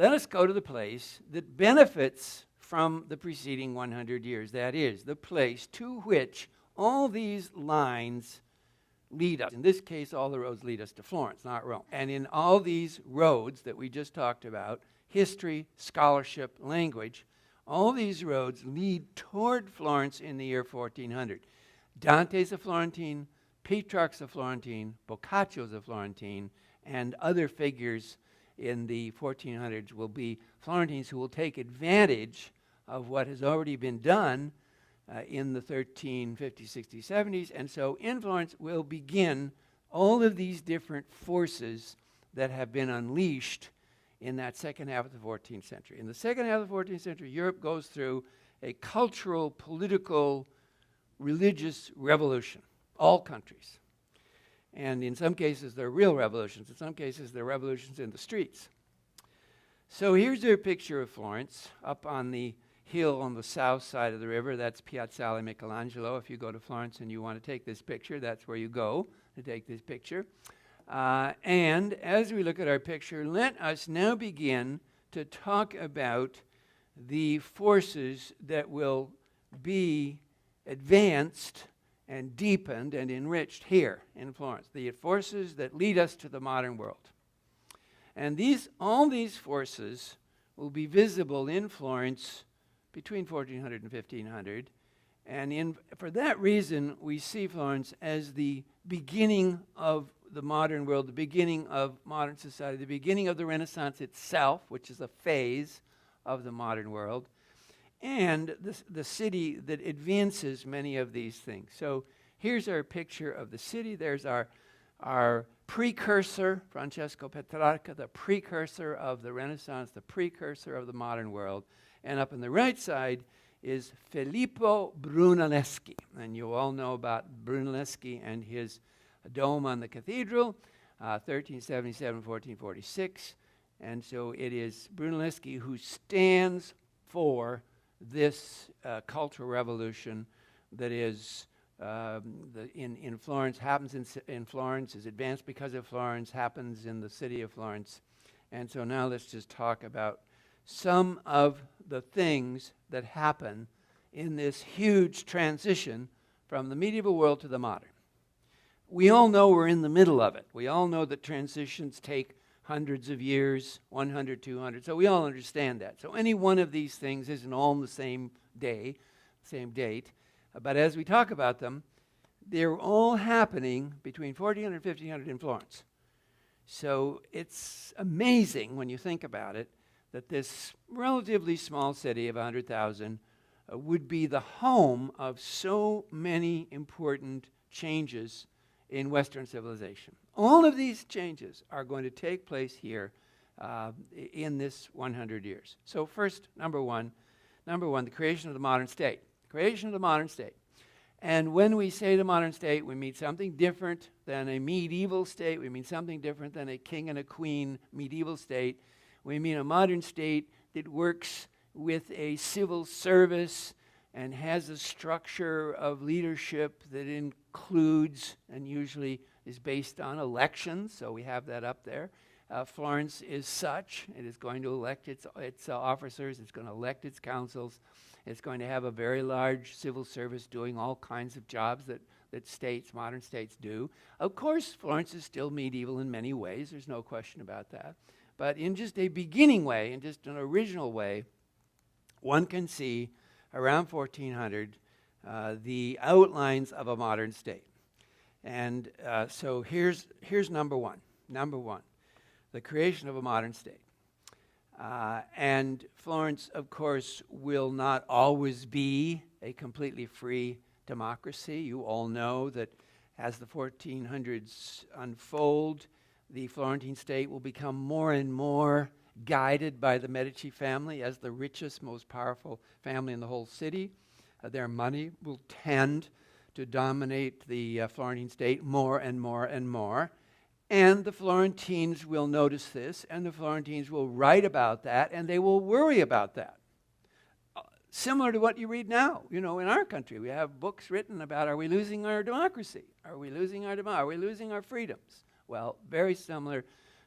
let us go to the place that benefits from the preceding 100 years. That is, the place to which all these lines lead us. In this case, all the roads lead us to Florence, not Rome. And in all these roads that we just talked about, history, scholarship, language, all these roads lead toward Florence in the year 1400. Dante's a Florentine, Petrarch's a Florentine, Boccaccio's a Florentine, and other figures in the 1400s will be Florentines who will take advantage of what has already been done in the 1350s, 60s, 70s. And so in Florence will begin all of these different forces that have been unleashed in that second half of the 14th century. In the second half of the 14th century, Europe goes through a cultural, political, religious revolution, all countries. And in some cases, they're real revolutions. In some cases, they're revolutions in the streets. So here's a picture of Florence up on the hill on the south side of the river. That's Piazzale Michelangelo. If you go to Florence and you want to take this picture, that's where you go to take this picture. And as we look at our picture, let us now begin to talk about the forces that will be advanced and deepened and enriched here in Florence, the forces that lead us to the modern world. And all these forces will be visible in Florence between 1400 and 1500. And for that reason, we see Florence as the beginning of the modern world, the beginning of modern society, the beginning of the Renaissance itself, which is a phase of the modern world, and the city that advances many of these things. So here's our picture of the city. There's our precursor, Francesco Petrarca, the precursor of the Renaissance, the precursor of the modern world. And up on the right side is Filippo Brunelleschi. And you all know about Brunelleschi and his dome on the cathedral, 1377, 1446. And so it is Brunelleschi who stands for this cultural revolution that is in Florence, happens in Florence, is advanced because of Florence, happens in the city of Florence. And so now let's just talk about some of the things that happen in this huge transition from the medieval world to the modern. We all know we're in the middle of it. We all know that transitions take hundreds of years, 100, 200. So we all understand that. So any one of these things isn't all on the same day, same date. But as we talk about them, they're all happening between 1400 and 1500 in Florence. So it's amazing when you think about it that this relatively small city of 100,000 would be the home of so many important changes in Western civilization. All of these changes are going to take place here in this 100 years. So first, number one, the creation of the modern state. Creation of the modern state. And when we say the modern state, we mean something different than a medieval state. We mean something different than a king and a queen medieval state. We mean a modern state that works with a civil service and has a structure of leadership that includes and usually is based on elections. So we have that up there. Florence is such. It is going to elect its officers. It's going to elect its councils. It's going to have a very large civil service doing all kinds of jobs that modern states do. Of course, Florence is still medieval in many ways. There's no question about that. But in just a beginning way, in just an original way, one can see around 1400 the outlines of a modern state. And so here's number one. Number one, the creation of a modern state. And Florence, of course, will not always be a completely free democracy. You all know that as the 1400s unfold, the Florentine state will become more and more guided by the Medici family as the richest, most powerful family in the whole city. Their money will tend to dominate the Florentine state more and more and more. And the Florentines will notice this, and the Florentines will write about that, and they will worry about that. Similar to what you read now. You know, in our country, we have books written about, are we losing our democracy? Are we losing our freedoms? Well, very similar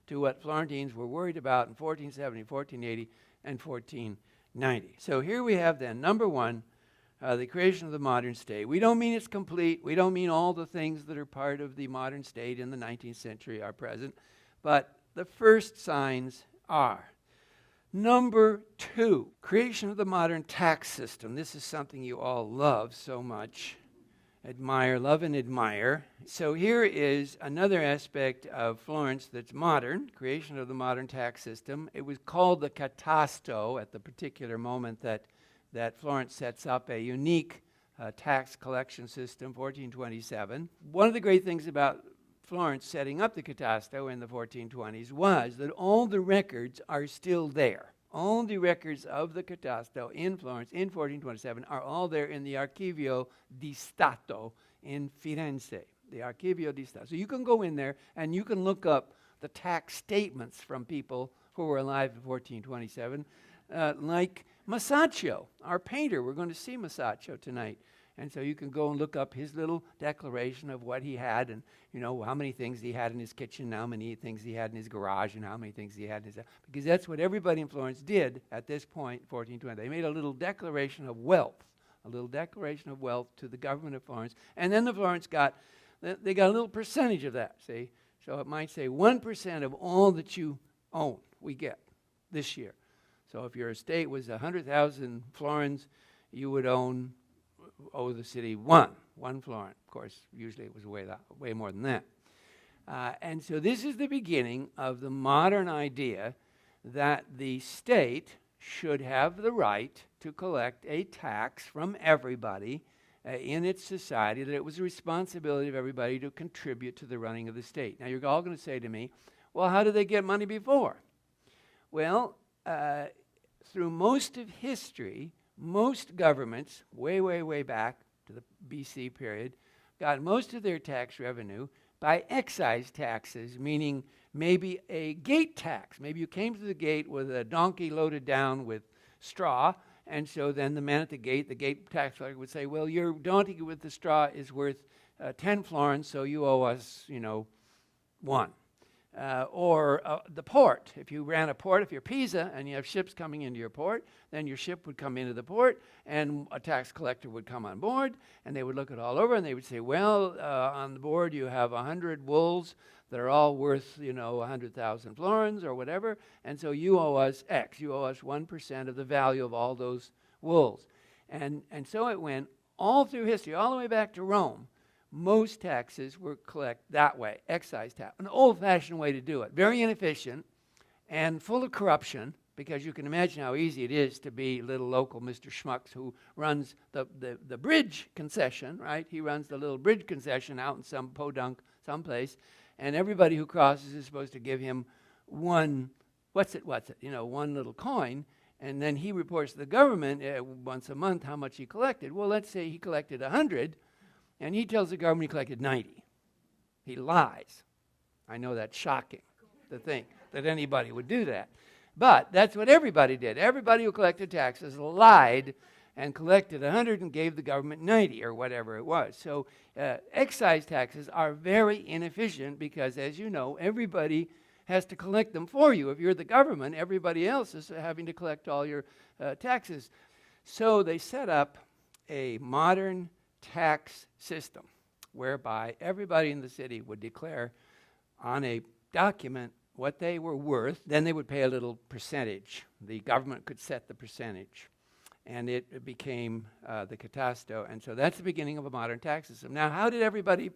to what Florentines were worried about in 1470, 1480, and 1490. So here we have then, number one, the creation of the modern state. We don't mean it's complete. We don't mean all the things that are part of the modern state in the 19th century are present. But the first signs are. Number two, creation of the modern tax system. This is something you all love so much. Admire, love and admire. So here is another aspect of Florence that's modern, creation of the modern tax system. It was called the catasto at the particular moment that Florence sets up a unique tax collection system, 1427. One of the great things about Florence setting up the catasto in the 1420s was that all the records are still there. All the records of the catasto in Florence in 1427 are all there in the Archivio di Stato in Firenze, the Archivio di Stato. So you can go in there and you can look up the tax statements from people who were alive in 1427, like Masaccio, our painter. We're going to see Masaccio tonight. And so you can go and look up his little declaration of what he had and, you know, how many things he had in his kitchen, how many things he had in his garage, and how many things he had in his... Because that's what everybody in Florence did at this point, 1420. They made a little declaration of wealth, to the government of Florence. And then the Florence they got a little percentage of that, see? So it might say 1% of all that you own, we get this year. So if your estate was 100,000 florins, you would owe the city one florin. Of course, usually it was way more than that. And so this is the beginning of the modern idea that the state should have the right to collect a tax from everybody in its society, that it was the responsibility of everybody to contribute to the running of the state. Now, you're all going to say to me, well, how did they get money before? Well, through most of history, most governments, way back to the BC period, got most of their tax revenue by excise taxes, meaning maybe a gate tax. Maybe you came to the gate with a donkey loaded down with straw, and so then the man at the gate tax collector would say, well, your donkey with the straw is worth 10 florins, so you owe us, 1. Or the port. If you ran a port, if you're Pisa and you have ships coming into your port, then your ship would come into the port and a tax collector would come on board and they would look it all over and they would say, well, on the board you have 100 wolves that are all worth, 100,000 florins or whatever, and so you owe us X. You owe us 1% of the value of all those wolves. And so it went all through history, all the way back to Rome. Most taxes were collected that way, excise tax, an old-fashioned way to do it. Very inefficient and full of corruption, because you can imagine how easy it is to be little local Mr. Schmucks who runs the bridge concession, right? He runs the little bridge concession out in some podunk someplace, and everybody who crosses is supposed to give him one, one little coin, and then he reports to the government once a month how much he collected. Well, let's say he collected 100, and he tells the government he collected 90. He lies. I know that's shocking to think that anybody would do that. But that's what everybody did. Everybody who collected taxes lied and collected 100 and gave the government 90 or whatever it was. So excise taxes are very inefficient because, as you know, everybody has to collect them for you. If you're the government, everybody else is having to collect all your taxes. So they set up a modern tax system whereby everybody in the city would declare on a document what they were worth. Then they would pay a little percentage. The government could set the percentage, and it became the catasto. And so that's the beginning of a modern tax system. Now, how did everybody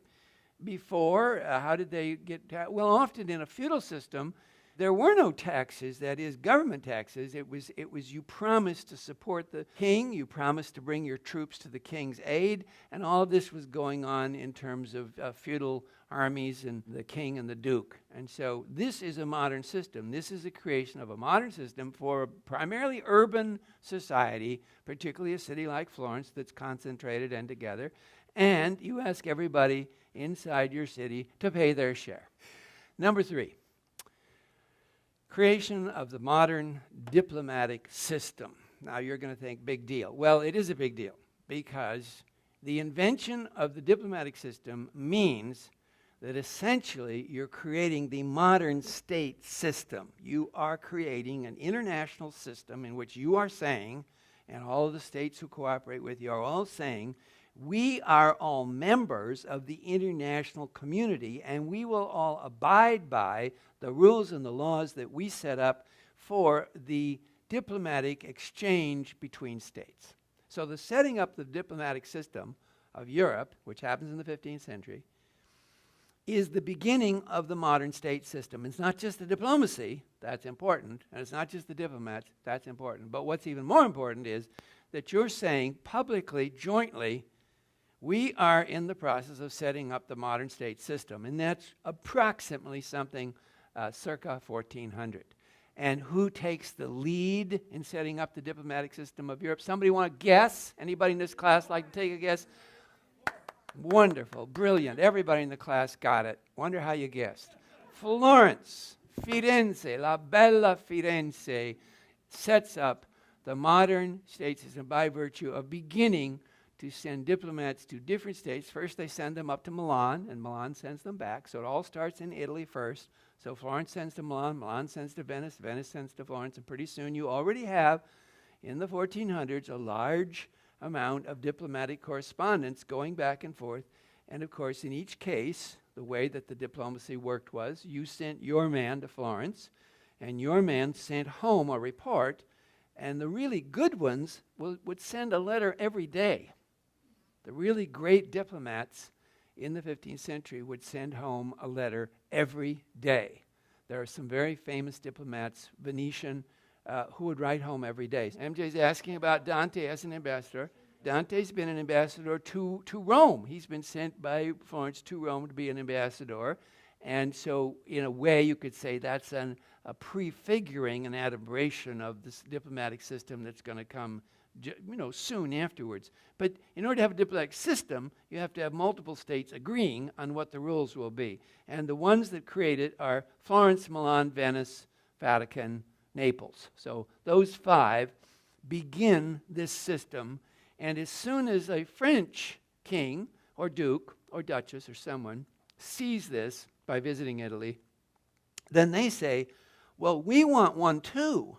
before, how did they get well, often in a feudal system, there were no taxes, that is, government taxes. It was you promised to support the king, you promised to bring your troops to the king's aid, and all of this was going on in terms of feudal armies and the king and the duke. And so this is a modern system. This is a creation of a modern system for a primarily urban society, particularly a city like Florence that's concentrated and together, and you ask everybody inside your city to pay their share. Number 3. Creation of the modern diplomatic system. Now you're going to think, big deal. Well, it is a big deal because the invention of the diplomatic system means that essentially you're creating the modern state system. You are creating an international system in which you are saying, and all of the states who cooperate with you are all saying, we are all members of the international community, and we will all abide by the rules and the laws that we set up for the diplomatic exchange between states. So the setting up the diplomatic system of Europe, which happens in the 15th century, is the beginning of the modern state system. It's not just the diplomacy, that's important, and it's not just the diplomats, that's important. But what's even more important is that you're saying publicly, jointly, we are in the process of setting up the modern state system, and that's approximately something circa 1400. And who takes the lead in setting up the diplomatic system of Europe? Somebody want to guess? Anybody in this class like to take a guess? Wonderful, brilliant. Everybody in the class got it. Wonder how you guessed. Florence, Firenze, la bella Firenze, sets up the modern state system by virtue of beginning to send diplomats to different states. First, they send them up to Milan, and Milan sends them back. So it all starts in Italy first. So Florence sends to Milan, Milan sends to Venice, Venice sends to Florence, and pretty soon you already have, in the 1400s, a large amount of diplomatic correspondence going back and forth. And of course, in each case, the way that the diplomacy worked was you sent your man to Florence, and your man sent home a report, and the really good ones would send a letter every day. The really great diplomats in the 15th century would send home a letter every day. There are some very famous diplomats, Venetian, who would write home every day. MJ's asking about Dante as an ambassador. Dante's been an ambassador to Rome. He's been sent by Florence to Rome to be an ambassador. And so, in a way, you could say that's a prefiguring, an adumbration of this diplomatic system that's going to come soon afterwards. But in order to have a diplomatic system, you have to have multiple states agreeing on what the rules will be. And the ones that create it are Florence, Milan, Venice, Vatican, Naples. So those five begin this system. And as soon as a French king or duke or duchess or someone sees this by visiting Italy, then they say, well, we want one too.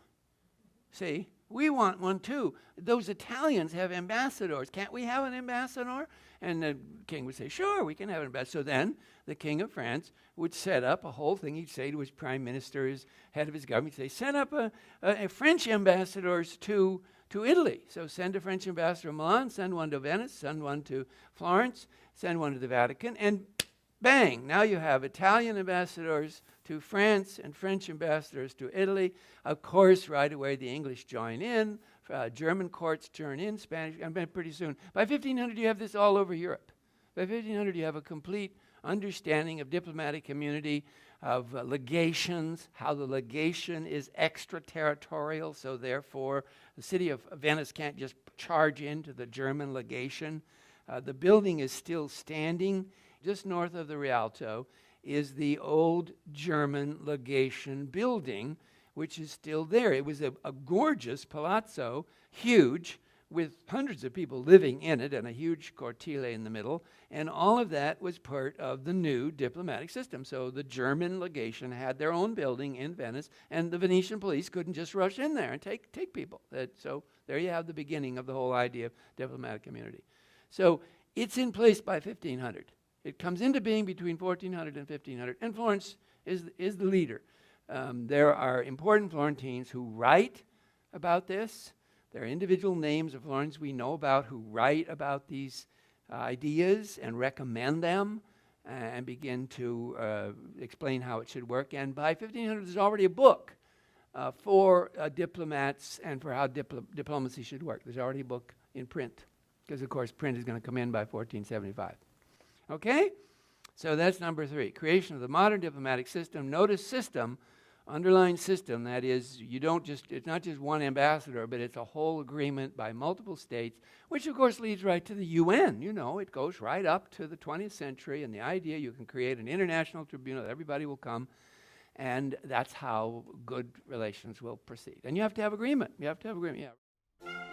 See? We want one too. Those Italians have ambassadors. Can't we have an ambassador? And the king would say, sure, we can have an ambassador. So then the king of France would set up a whole thing. He'd say to his prime minister, his head of his government, he'd say, send up a French ambassadors to Italy. So send a French ambassador to Milan, send one to Venice, send one to Florence, send one to the Vatican, and bang, now you have Italian ambassadors to France and French ambassadors to Italy. Of course, right away the English join in, German courts join in, Spanish, and pretty soon. By 1500 you have this all over Europe. By 1500 you have a complete understanding of diplomatic community, of legations, how the legation is extraterritorial, so therefore the city of Venice can't just charge into the German legation. The building is still standing. Just north of the Rialto is the old German legation building, which is still there. It was a gorgeous palazzo, huge, with hundreds of people living in it and a huge cortile in the middle. And all of that was part of the new diplomatic system. So the German legation had their own building in Venice, and the Venetian police couldn't just rush in there and take people. So there you have the beginning of the whole idea of diplomatic community. So it's in place by 1500. It comes into being between 1400 and 1500, and Florence is the leader. There are important Florentines who write about this. There are individual names of Florence we know about who write about these ideas and recommend them and begin to explain how it should work. And by 1500, there's already a book for diplomats and for how diplomacy should work. There's already a book in print because, of course, print is going to come in by 1475. Okay? So that's number 3, creation of the modern diplomatic system. Notice system, underlying system, that is, it's not just one ambassador, but it's a whole agreement by multiple states, which of course leads right to the UN. You know, it goes right up to the 20th century, and the idea you can create an international tribunal, everybody will come, and that's how good relations will proceed. And you have to have agreement. You have to have agreement, yeah.